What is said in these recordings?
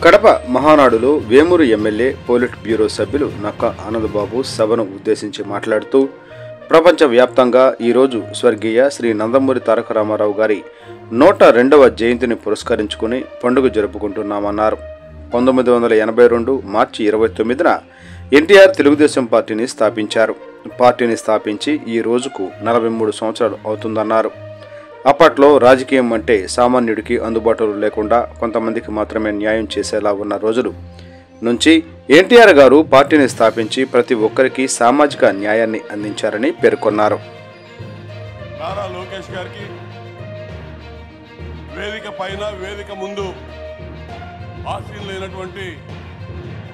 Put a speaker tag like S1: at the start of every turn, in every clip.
S1: కడప మహానాడులో Vemuru MLA polit bureau సభ్యులు నక్క ఆనందబాబు సభను ఉద్దేశించి మాట్లాడుతూ ప్రపంచవ్యాప్తంగా ఈరోజు స్వర్గీయ శ్రీ నందమూరి తారక రామారావు గారి 102వ జయంతిని పురస్కరించుకుని పండుగ జరుపుకుంటున్నామన్నారు. 1982 మార్చి 29న ఎన్టీఆర్ తెలుగుదేశం పార్టీని స్థాపించారు. పార్టీని స్థాపించి ఈ రోజుకు 43 సంవత్సరాలు అవుతుందన్నారు. అప్పట్లో రాజకీయం అంటే సామాన్యుడికి అందుబాటులో లేకుండా కొంతమందికి మాత్రమే న్యాయం చేసేలా ఉన్న రోజులు నుంచి ఎన్టీఆర్ గారు పార్టీని స్థాపించి ప్రతి ఒక్కరికి సామాజిక న్యాయాన్ని అందించారని పేర్కొన్నారు.
S2: నారా లోకేష్ గారికి వేదిక పైన వేదిక ముందు ఆశీనులైనటువంటి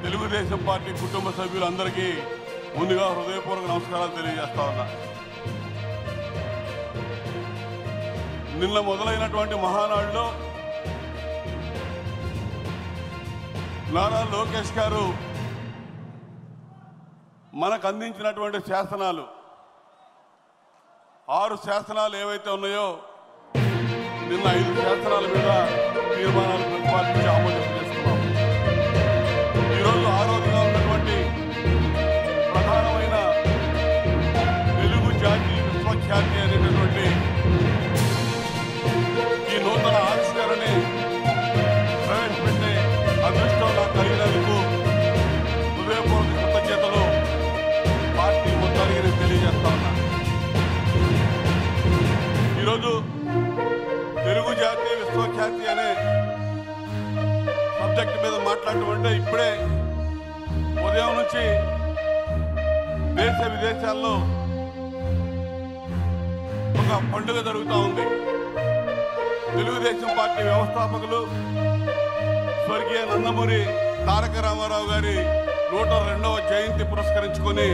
S2: తెలుగుదేశం పార్టీ కుటుంబ సభ్యులందరికీ ముందుగా హృదయపూర్వక నమస్కారాలు తెలియజేస్తా ఉన్నా. నిన్న మొదలైనటువంటి మహానాడులో నారా లోకేష్ గారు మనకు అందించినటువంటి శాసనాలు 6 శాసనాలు ఏవైతే ఉన్నాయో నిన్న 5 శాసనాల మీద తీర్మానాలు ప్రతిపాదించి ఆమోదం చేసుకున్నాం. ఈరోజు 6వదిగా ఉన్నటువంటి ప్రధానమైన తెలుగు జాతి విశ్వఖ్యాతి అనేటటువంటి ఈ నూతన ఆవిష్కరణని ప్రవేశపెట్టే అదృష్టం నాకు కలిగినందుకు హృదయపూర్వక కృతజ్ఞతలు పార్టీ మొత్తానికి నేను తెలియజేస్తా ఉన్నా. ఈరోజు తెలుగు జాతి విశ్వఖ్యాతి అనే సబ్జెక్ట్ మీద మాట్లాడటం ఇప్పుడే ఉదయం నుంచి దేశ విదేశాల్లో ఒక పండుగ జరుగుతూ ఉంది. తెలుగుదేశం పార్టీ వ్యవస్థాపకులు స్వర్గీయ నందమూరి తారక రామారావు గారి 102వ జయంతి పురస్కరించుకొని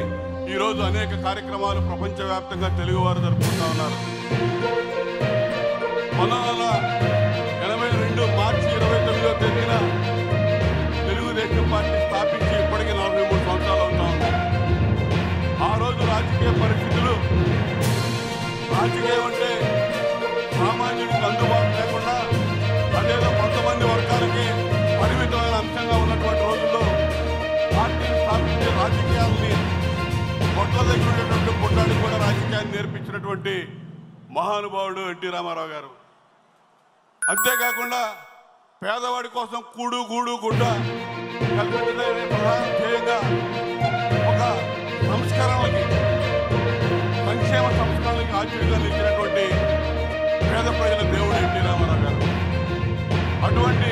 S2: ఈరోజు అనేక కార్యక్రమాలు ప్రపంచవ్యాప్తంగా తెలుగువారు జరుపుకుంటూ ఉన్నారు. 1982 మార్చి 29వ తేదీన తెలుగుదేశం పార్టీ స్థాపించి ఇప్పటికీ 43 సంవత్సరాలు అవుతా ఉంది. ఆ రోజు రాజకీయ పరిస్థితులు, రాజకీయం అంటే సామాన్యుడికి అందుబాటు లేకుండా అదేదో కొంతమంది వర్గాలకి పరిమితమైన అంశంగా ఉన్నటువంటి రోజుల్లో పార్టీని స్థాపించే రాజకీయాలని పొట్ల దగ్గర ఉండేటువంటి పొట్టాడికి కూడా రాజకీయాన్ని నేర్పించినటువంటి మహానుభావుడు ఎన్టీ రామారావు గారు. అంతేకాకుండా పేదవాడి కోసం కూడు గూడు గుడ్డ కల్పించడమే ప్రధాన ధ్యేయంగా ఒక సంస్కరణలకి, సంక్షేమ సంస్కరణలకి ఆచరణగా నిలిచినటువంటి పేద ప్రజల దేవుడు ఎన్టీ రామారావు గారు. అటువంటి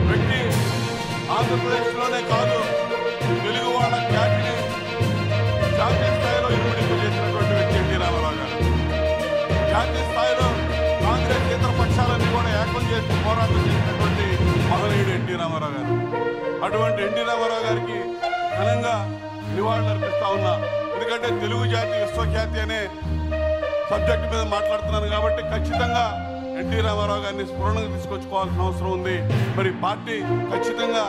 S2: వ్యక్తి ఆంధ్రప్రదేశ్లోనే కాదు, తెలుగు వాళ్ళ ఖ్యాతిని జాతీయ స్థాయిలో ఇనుమడింపజేసినటువంటి వ్యక్తి ఎన్టీ రామారావు గారు. జాతీయ స్థాయిలో కాంగ్రెస్ ఇతర పక్షాలన్నీ కూడా ఏకం చేసి పోరాటం చేసినటువంటి మహనీయుడు ఎన్టీ రామారావు గారు. అటువంటి ఎన్టీ రామారావు గారికి ఘనంగా నివాళులు అర్పిస్తా ఉన్నా. ఎందుకంటే తెలుగు జాతి విశ్వఖ్యాతి అనే సబ్జెక్టు మీద మాట్లాడుతున్నాను కాబట్టి ఖచ్చితంగా ఎన్టీ రామారావు గారిని స్ఫురణకు తీసుకొచ్చుకోవాల్సిన అవసరం ఉంది. మరి పార్టీ ఖచ్చితంగా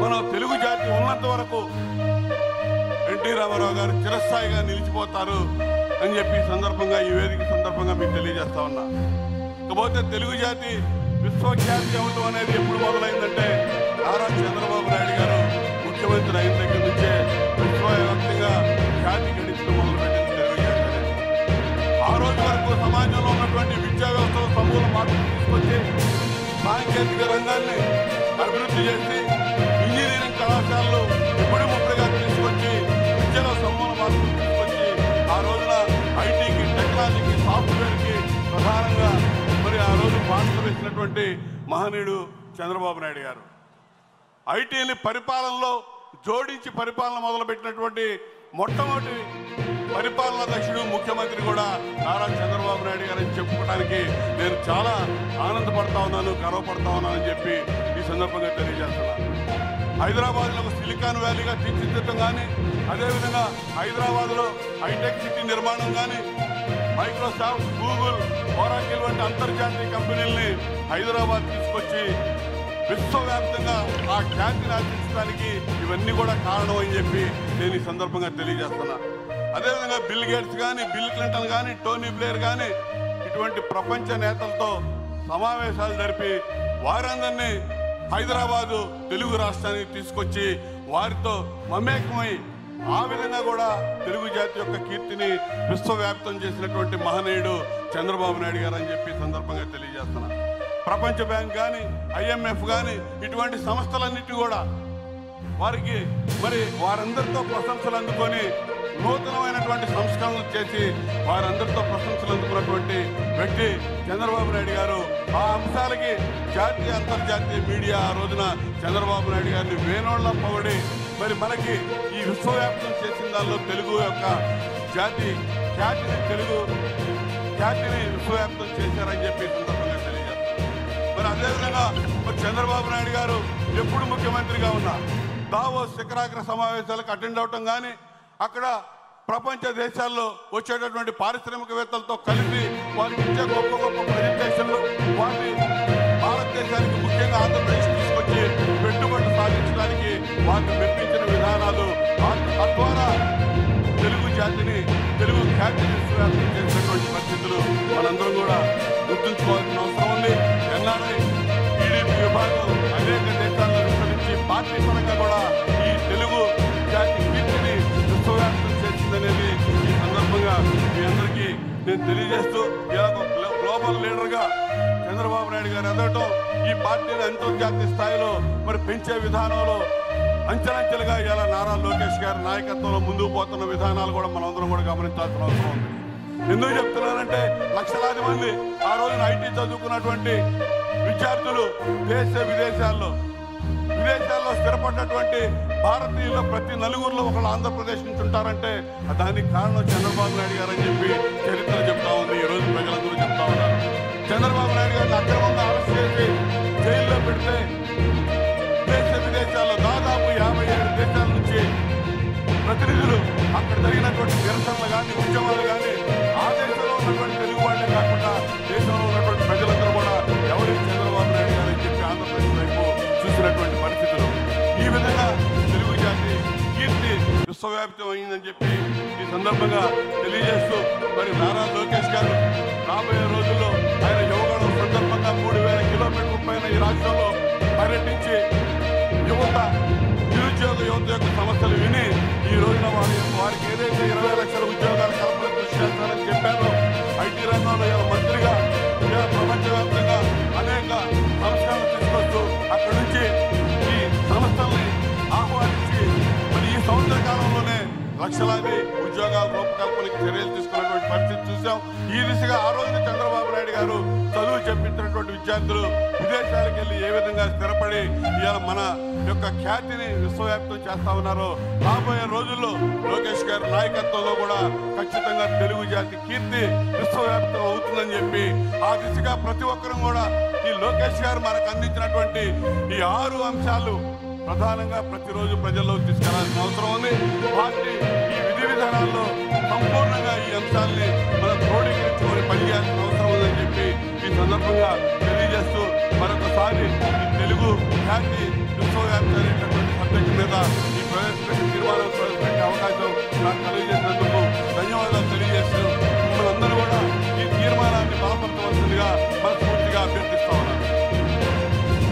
S2: మనం తెలుగు జాతి ఉన్నంత వరకు ఎన్టీ రామారావు గారు చిరస్థాయిగా నిలిచిపోతారు అని చెప్పి సందర్భంగా ఈ వేదిక సందర్భంగా మీకు తెలియజేస్తా ఉన్నా. ఇకపోతే తెలుగు జాతి విశ్వఖ్యాతి అవ్వటం అనేది ఎప్పుడు మొదలైందంటే నారా చంద్రబాబు నాయుడు గారు ముఖ్యమంత్రి అయిన దగ్గర నుంచే విశ్వవ్యాప్తంగా ఖ్యాతి గడించడం మొదలుపెట్టింది తెలుగు జాతి అనేది. ఆ రోజు వరకు సమాజంలో ఉన్నటువంటి విద్యా వ్యవస్థలో సమూల మార్పులు తీసుకొచ్చి సాంకేతిక రంగాన్ని అభివృద్ధి చేసి ఇంజనీరింగ్ కళాశాలలు ఇప్పుడు ముప్పటిగా తీసుకొచ్చి విద్యలో సమూల మార్పులు తీసుకొచ్చి ఆ రోజున ఐటీకి, టెక్నాలజీకి, సాఫ్ట్వేర్కి ప్రధానంగా మరి ఆ రోజు బాటలు వేసినటువంటి మహనీయుడు చంద్రబాబు నాయుడు గారు. ఐటీని పరిపాలనలో జోడించి పరిపాలన మొదలుపెట్టినటువంటి మొట్టమొదటి పరిపాలనా దక్షుడు ముఖ్యమంత్రి కూడా నారా చంద్రబాబు నాయుడు గారని చెప్పుకోవడానికి నేను చాలా ఆనందపడతా ఉన్నాను, గర్వపడతా ఉన్నానని చెప్పి ఈ సందర్భంగా తెలియజేస్తున్నాను. హైదరాబాద్లో ఒక సిలికాన్ వ్యాలీగా తీర్చిదిద్దడం కానీ, అదేవిధంగా హైదరాబాద్లో హైటెక్ సిటీ నిర్మాణం కానీ, మైక్రోసాఫ్ట్, గూగుల్, ఒరాకిల్ వంటి అంతర్జాతీయ కంపెనీల్ని హైదరాబాద్ తీసుకొచ్చి విశ్వవ్యాప్తంగా ఆ ఖ్యాతిని ఆర్జించడానికి ఇవన్నీ కూడా కారణం అని చెప్పి నేను ఈ సందర్భంగా తెలియజేస్తున్నా. అదేవిధంగా బిల్ గేట్స్ కానీ, బిల్ క్లింటన్ కానీ, టోనీ బ్లేర్ కానీ ఇటువంటి ప్రపంచ నేతలతో సమావేశాలు జరిపి వారందరినీ హైదరాబాదు తెలుగు రాష్ట్రానికి తీసుకొచ్చి వారితో మమేకమై ఆ విధంగా కూడా తెలుగు జాతి యొక్క కీర్తిని విశ్వవ్యాప్తం చేసినటువంటి మహనీయుడు చంద్రబాబు నాయుడు గారు అని చెప్పి సందర్భంగా తెలియజేస్తున్నా. ప్రపంచ బ్యాంక్ కానీ IMF కానీ ఇటువంటి సంస్థలన్నిటి కూడా వారికి వారందరితో ప్రశంసలు అందుకొని నూతనమైనటువంటి సంస్కరణలు చేసి వారందరితో ప్రశంసలు అందుకున్నటువంటి వ్యక్తి చంద్రబాబు నాయుడు గారు. ఆ అంశాలకి జాతీయ అంతర్జాతీయ మీడియా ఆ రోజున చంద్రబాబు నాయుడు గారిని వేణోళ్ళ పొగడి మనకి ఈ విశ్వవ్యాప్తం చేసిన దానిలో తెలుగు యొక్క ఖ్యాతిని విశ్వవ్యాప్తం చేశారని చెప్పి సందర్భంగా తెలియజేస్తారు. అదేవిధంగా చంద్రబాబు నాయుడు గారు ఎప్పుడు ముఖ్యమంత్రిగా ఉన్నా దావోస్ శిఖరాగ్ర సమావేశాలకు అటెండ్ అవటం కానీ అక్కడ ప్రపంచ దేశాల్లో వచ్చేటటువంటి పారిశ్రామికవేత్తలతో కలిసి వారికి ఇచ్చే గొప్ప గొప్ప ప్రజెంటేషన్లు వారిని భారతదేశానికి ముఖ్యంగా ఆంధ్రప్రదేశ్ తీసుకొచ్చి పెట్టుబడులు సాధించడానికి వారిని మెప్పించిన విధానాలు తద్వారా తెలుగు ఖ్యాతిని విశ్వవ్యాప్తం చేసినటువంటి పరిస్థితులు మనందరం కూడా గుర్తుంచుకోవాల్సిన అవసరం ఉంది. NRI టీడీపీ విభాగం అనేక దేశాల్లో విస్తరించి పార్టీ పరంగా కూడా ఈ తెలుగు జాతి కీర్తిని విశ్వవ్యాప్తం చేసిందనేది ఈ సందర్భంగా మీ అందరికీ నేను తెలియజేస్తూ ఇలా గ్లోబల్ లీడర్గా చంద్రబాబు నాయుడు గారు ఎదగటం ఈ పార్టీని అంతర్జాతీయ స్థాయిలో పెంచే విధానంలో అంచెలంచెలుగా ఇలా నారా లోకేష్ గారి నాయకత్వంలో ముందుకు పోతున్న విధానాలు కూడా మనందరం కూడా గమనించాల్సిన అవసరం ఉంది. ఎందుకు చెప్తున్నానంటే లక్షలాది మంది ఆ రోజున IT చదువుకున్నటువంటి విద్యార్థులు విదేశాల్లో స్థిరపడినటువంటి భారతీయులు ప్రతి నలుగురిలో ఒకళ్ళు ఆంధ్రప్రదేశ్ నుంచి ఉంటారంటే దానికి కారణం చంద్రబాబు నాయుడు గారు అని చెప్పి చరిత్ర చెప్తా ఉంది. ఈ రోజు ప్రజలందరూ చెప్తా ఉన్నారు. చంద్రబాబు నాయుడు గారిని అక్రమంగా అరెస్ట్ చేసి జైల్లో పెడితే విదేశాల్లో దాదాపు 57 దేశాల నుంచి ప్రతినిధులు అక్కడ జరిగినటువంటి నిరసనలు కానీ ఉద్యమాలు కానీ ఆ దేశంలో ఉన్నటువంటి తెలుగు వాళ్ళే కాకుండా దేశంలో ఉన్నటువంటి ప్రజలందరూ కూడా ఎవరి చంద్రబాబు నాయుడు గారు అని చెప్పి ఆంధ్రప్రదేశ్ వైపు చూసినటువంటి పరిస్థితులు. ఈ విధంగా తెలుగు జాతి కీర్తి విశ్వవ్యాప్తం అయిందని చెప్పి ఈ సందర్భంగా తెలియజేస్తూ నారా లోకేష్ గారు రాబోయే రోజుల్లో ఆయన యువగణం సందర్భంగా 3000 కిలోమీటర్ల పైన ఈ రాష్ట్రంలో పర్యటించి నిరుద్యోగ యువత యొక్క సమస్యలు విని ఈ రోజున వారికి ఏదైతే 20 లక్షల ఉద్యోగాల కల్పన కృషి చేస్తారని చెప్పారో IT రంగంలో మంత్రిగా ప్రపంచవ్యాప్తంగా అనేక సంస్కరణలు తీసుకొస్తూ అక్కడి నుంచి ఈ సంస్థల్ని ఆహ్వానించి ఈ సంవత్సర కాలంలోనే లక్షలాది ఉద్యోగాల రూపకల్పనకి చర్యలు తీసుకున్నటువంటి పరిస్థితి చూసాం. ఈ దిశగా ఆ రోజున చంద్రబాబు నాయుడు గారు చదువు చెప్పించినటువంటి విద్యార్థులు విదేశాలకు వెళ్ళి ఏ విధంగా స్థిరపడి ఇవాళ మన యొక్క ఖ్యాతిని విశ్వవ్యాప్తం చేస్తా ఉన్నారో రాబోయే రోజుల్లో లోకేష్ గారి నాయకత్వంలో కూడా ఖచ్చితంగా తెలుగు జాతి కీర్తి విశ్వవ్యాప్తం అవుతుందని చెప్పి ఆ దిశగా ప్రతి ఒక్కరూ కూడా ఈ లోకేష్ గారు మనకు అందించినటువంటి ఈ 6 అంశాలు ప్రధానంగా ప్రతిరోజు ప్రజల్లోకి తీసుకెళ్లాల్సిన అవసరం ఉంది. పార్టీ ఈ విధి విధానాల్లో సంపూర్ణంగా ఈ అంశాలని మనం క్రోడీకరించుకొని పనిచేయాల్సిన అవసరం ఉందని చెప్పి ఈ సందర్భంగా తెలియజేస్తూ మరొకసారి ఈ తెలుగు ఖ్యాతి విశ్వవ్యాప్తి అనేటటువంటి సబ్జెక్టు మీద ఈ ప్రవేశపెట్టి